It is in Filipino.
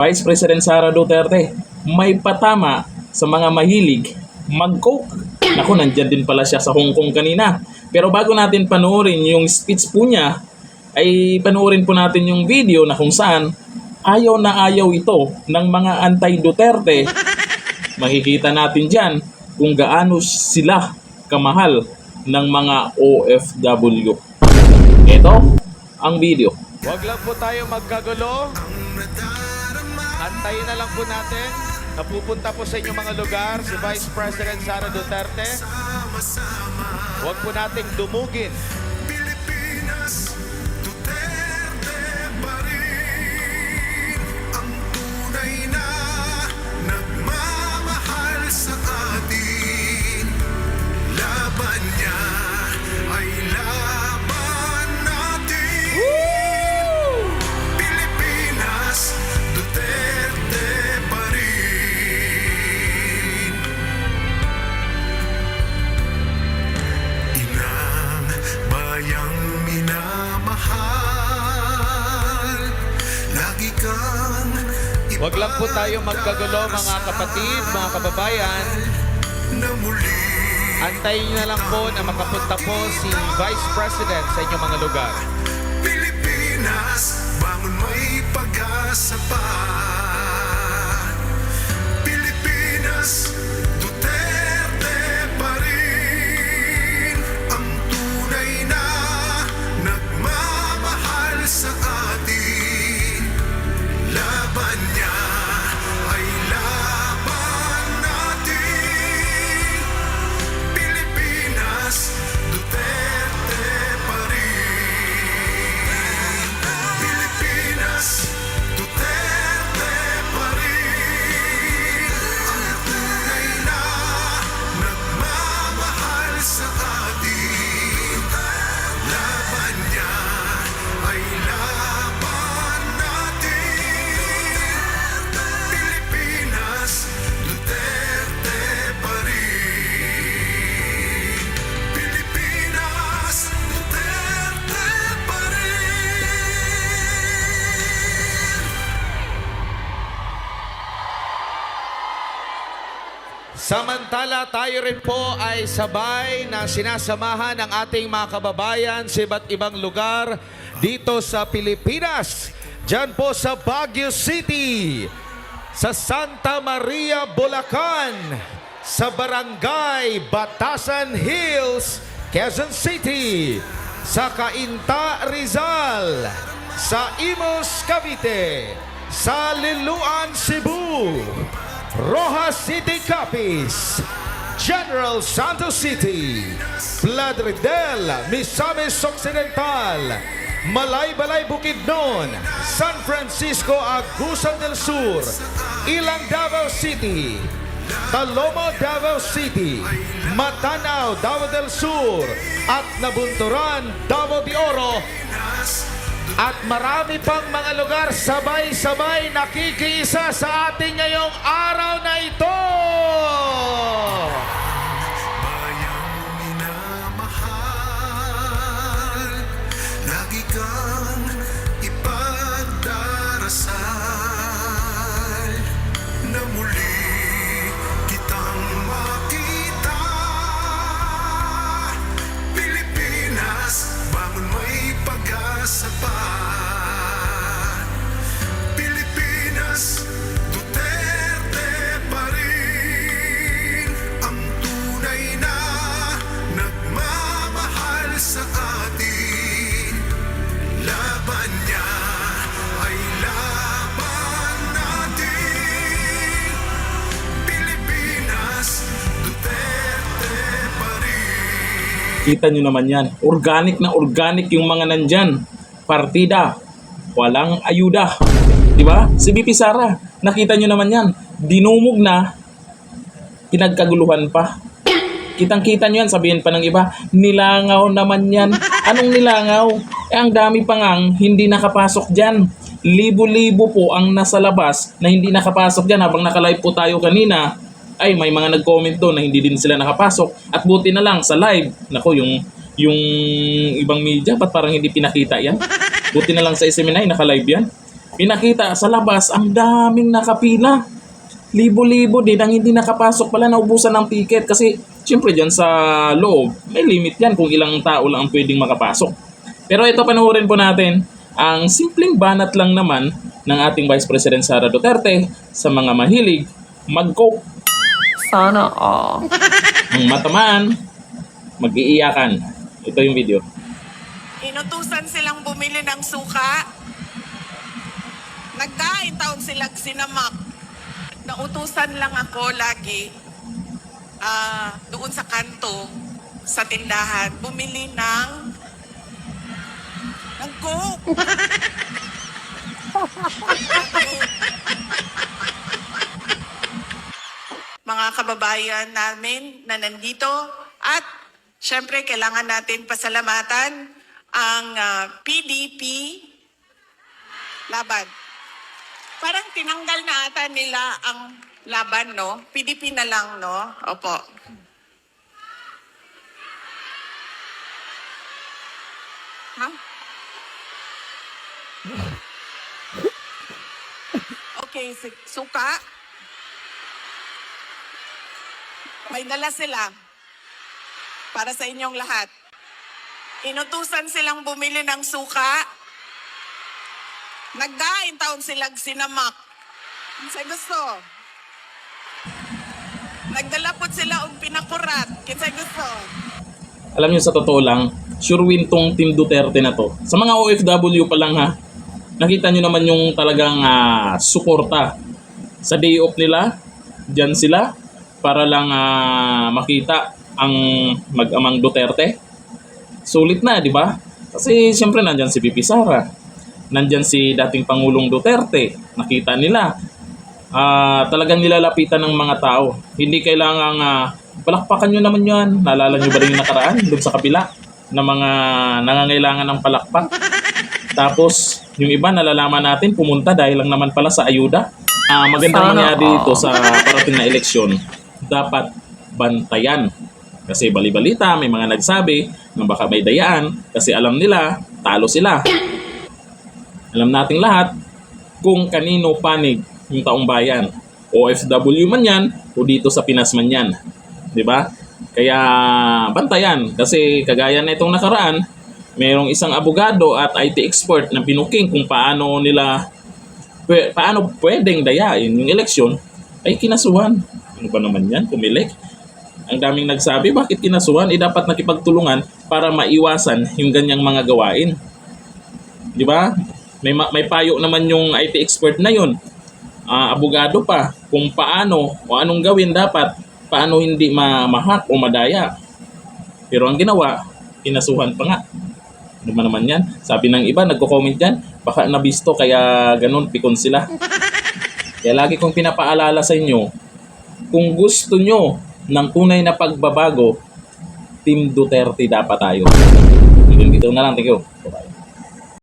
Vice President Sara Duterte may patama sa mga mahilig mag-coke. Naku, nandyan din pala siya sa Hong Kong kanina. Pero bago natin panoorin yung speech po niya, ay panoorin po natin yung video na kung saan ayaw na ayaw ito ng mga anti-Duterte. Makikita natin dyan kung gaano sila kamahal ng mga OFW. Ito ang video. Huwag lang po tayo magkagulo. Antayin na lang po natin. Napupunta po sa inyong mga lugar si Vice President Sara Duterte. Huwag po nating dumugin. Pilipinas, Duterte pa rin ang tunay na nagmamahal sa atin. Laban niya ay laban natin. Pilipinas, Duterte pa rin. Inang bayang minamahal, lagi kang Huwag lang po tayo magkagulo mga kapatid, mga kababayan. na muli. Antayin na lang po na makapunta po si Vice President sa inyong mga lugar. Pilipinas, bangon may pag-asa pa. Pilipinas, Duterte pa rin ang tunay na nagmamahal sa atin. Laban niya ay laban natin. Pilipinas, Duterte pa rin. Pilipinas, Duterte pa rin ang tunay na nagmamahal sa atin. Laban niya ay laban natin. Pilipinas, Duterte pa rin. Pilipinas, Duterte pa rin. Samantala, tayo rin po ay sabay na sinasamahan ng ating mga kababayan sa iba't ibang lugar dito sa Pilipinas. Diyan po sa Baguio City, sa Santa Maria, Bulacan, sa Barangay Batasan Hills, Quezon City, sa Cainta, Rizal, sa Imus, Cavite, sa Liloan, Cebu, Rojas City, Capiz, General Santos City, Plaridel, Misamis Occidental, Malaybalay, Bukidnon, San Francisco, Agusan del Sur, Ilang, Davao City, Talomo, Davao City, Matanao, Davao del Sur, at Nabunturan, Davao de Oro, at marami pang mga lugar sabay-sabay nakikiisa sa ating ngayong araw na ito. Bayang minamahal, lagi kang ipagdarasal na muli kitang makita. Pilipinas, bangon may pag-asa pa. Pilipinas, Duterte pa rin ang tunay na nagmamahal sa atin. Laban niya ay laban natin. Pilipinas, Duterte pa rin. Kita nyo naman yan. Organic na organic yung mga nandyan. Partida. Walang ayuda. Diba? Si BP Sara. Nakita nyo naman yan. Dinumog na. Pinagkaguluhan pa. Kitang-kita nyo yan. Sabihin pa ng iba, nilangaw naman yan. Anong nilangaw? Ang dami pa ngang hindi nakapasok dyan. Libo-libo po ang nasa labas na hindi nakapasok dyan. Habang nakalive po tayo kanina, ay may mga nag-comment doon na hindi din sila nakapasok. At buti na lang sa live. Nako, yung ibang media, ba't parang hindi pinakita yan? Buti na lang sa SMNI, naka-live yan. pinakita sa labas, ang daming nakapila. Libo-libo din ang hindi nakapasok pala, naubusan ng ticket kasi syempre dyan sa loob, may limit yan kung ilang tao lang ang pwedeng makapasok. Pero ito, panoorin po natin ang simpleng banat lang naman ng ating Vice President Sara Duterte sa mga mahilig mag-coke. Sana all. Ang matamaan, mag-iiyakan. Ito yung video. Inutusan silang bumili ng suka. Nagkain taon silang sinamak. Nautusan lang ako lagi doon sa kanto, sa tindahan, bumili ng coke. Mga kababayan namin na nandito at syempre kailangan natin pasalamatan ang PDP laban. Parang tinanggal na ata nila ang laban, no? PDP na lang, no? Opo. Ha? Okay, suka. May dala sila para sa inyong lahat. Inutusan silang bumili ng suka. Nagdain taon silang sinamak. Sa gusto. Nagdala po sila og pinakurat. Kinsa gusto. Alam niyo, sa totoo lang, sure win tong Team Duterte na to. Sa mga OFW pa lang ha, nakita niyo naman yung talagang suporta. Sa day off nila, dyan sila para lang makita ang mag-amang Duterte. Sulit na, di ba? Kasi siyempre nandyan si VP Sara. Nandyan si dating Pangulong Duterte. Nakita nila. Talagang nilalapitan ng mga tao. Hindi kailangang palakpakan nyo naman yan. Naalala nyo ba rin yung nakaraan doon sa kabila na mga nangangailangan ng palakpak? Tapos, yung iba nalalaman natin pumunta dahil lang naman pala sa ayuda. Magandang mangyari dito sa parating na eleksyon. Dapat bantayan. Kasi bali-balita, may mga nagsabi na baka may dayaan kasi alam nila, talo sila. Alam nating lahat kung kanino panig yung taong bayan. OFW man yan o dito sa Pinas man yan. Diba? Kaya bantayan. Kasi kagaya na itong nakaraan, mayroong isang abogado at IT expert na pinuking kung paano pwedeng dayain yung eleksyon, ay kinasuhan. Ano ba naman yan? Pumilik. Ang daming nagsabi, bakit kinasuhan? Dapat nakipagtulungan para maiwasan yung ganyang mga gawain. Di ba? May payo naman yung IT expert na yun. Abogado pa kung paano o anong gawin dapat, paano hindi mahak o madaya. Pero ang ginawa, kinasuhan pa nga. Ano ba naman yan? Sabi ng iba, nagko-comment yan, baka nabisto kaya ganun, pikon sila. Kaya lagi kong pinapaalala sa inyo, kung gusto nyo ng tunay na pagbabago, Team Duterte dapat tayo. Dito na lang, thank you. Bye-bye.